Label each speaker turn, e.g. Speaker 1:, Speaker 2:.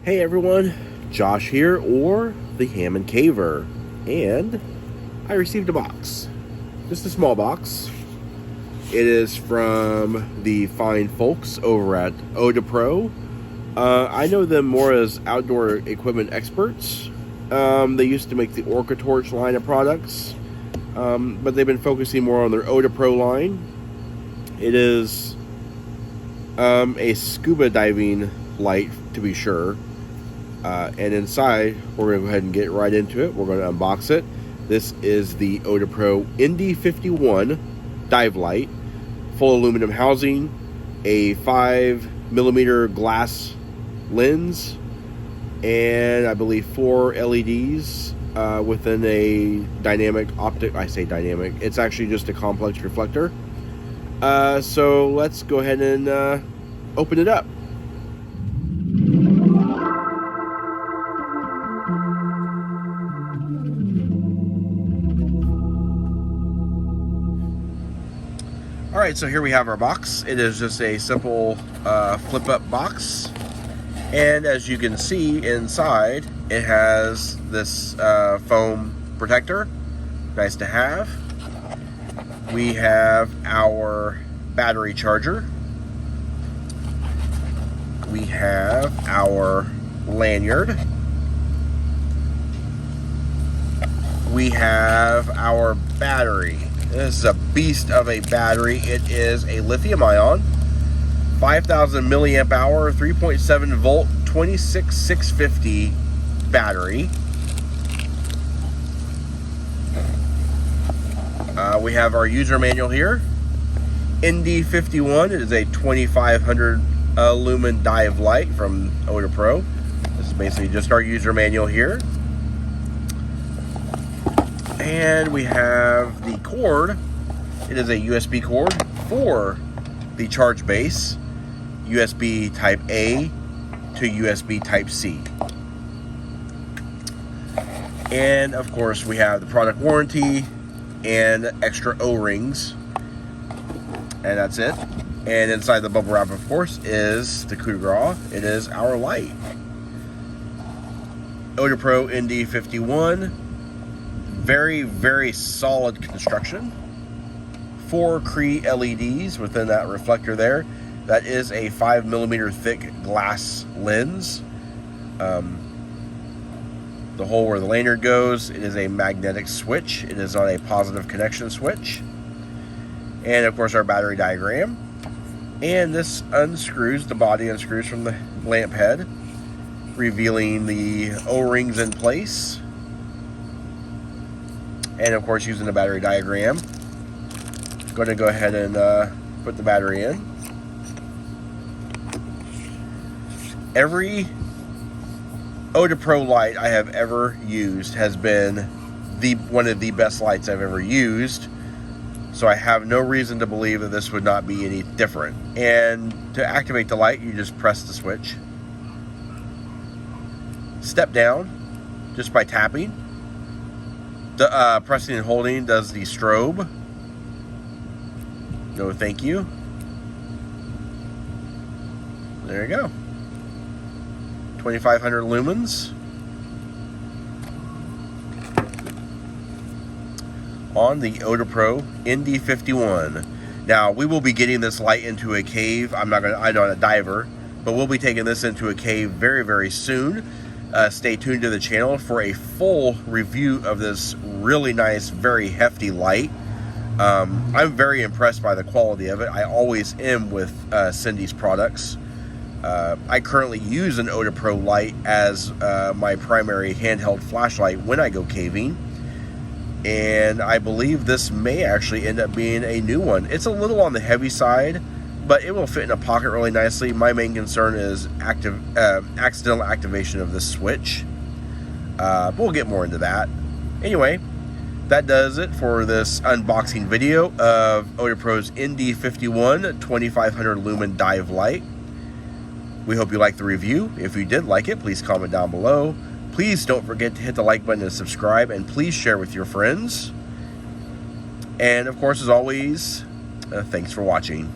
Speaker 1: Hey everyone, Josh here, or the Hammond Caver, and I received a box. Just a small box. It is from the fine folks over at OdePro. I know them more as outdoor equipment experts. They used to make the Orca Torch line of products, but they've been focusing more on their OdePro line. It is a scuba diving light, to be sure. And inside, we're going to go ahead and get right into it. We're going to unbox it. This is the OdePro ND51 Dive Light, full aluminum housing, a 5mm glass lens, and I believe 4 LEDs within a dynamic optic. I say dynamic, it's actually just a complex reflector. So let's go ahead and open it up. Alright, so here we have our box. It is just a simple flip-up box. And as you can see inside, it has this foam protector. Nice to have. We have our battery charger. We have our lanyard. We have our battery. This is a beast of a battery. It is a lithium-ion, 5,000 milliamp hour, 3.7 volt, 26650 battery. We have our user manual here. ND51, it is a 2500 lumen dive light from OdePro. This is basically just our user manual here. And we have the cord. It is a USB cord for the charge base, USB type A to USB type C. And of course we have the product warranty and extra O-rings, and that's it. And inside the bubble wrap, of course, is the coup de grace. It is our light. OdePro ND51. Very, very solid construction. 4 CREE LEDs within that reflector there. That is a 5mm thick glass lens. The hole where the lanyard goes, it is a magnetic switch. It is on a positive connection switch. And of course our battery diagram. And this unscrews, the body unscrews from the lamp head, revealing the O-rings in place. And of course, using the battery diagram, I'm going to go ahead and put the battery in. Every OdePro light I have ever used has been one of the best lights I've ever used. So I have no reason to believe that this would not be any different. And to activate the light, you just press the switch. Step down just by tapping. Pressing and holding does the strobe. No, thank you. There you go. 2,500 lumens on the OdePro ND51. Now we will be getting this light into a cave. I'm not a diver, but we'll be taking this into a cave very, very soon. Stay tuned to the channel for a full review of this really nice, very hefty light. I'm very impressed by the quality of it. I always am with Cindy's products. I currently use an OdePro light as my primary handheld flashlight when I go caving. And I believe this may actually end up being a new one. It's a little on the heavy side, but it will fit in a pocket really nicely. My main concern is accidental activation of this switch. But we'll get more into that. Anyway, that does it for this unboxing video of OdePro's ND51 2500 lumen dive light. We hope you liked the review. If you did like it, please comment down below. Please don't forget to hit the like button and subscribe, and please share with your friends. And of course, as always, thanks for watching.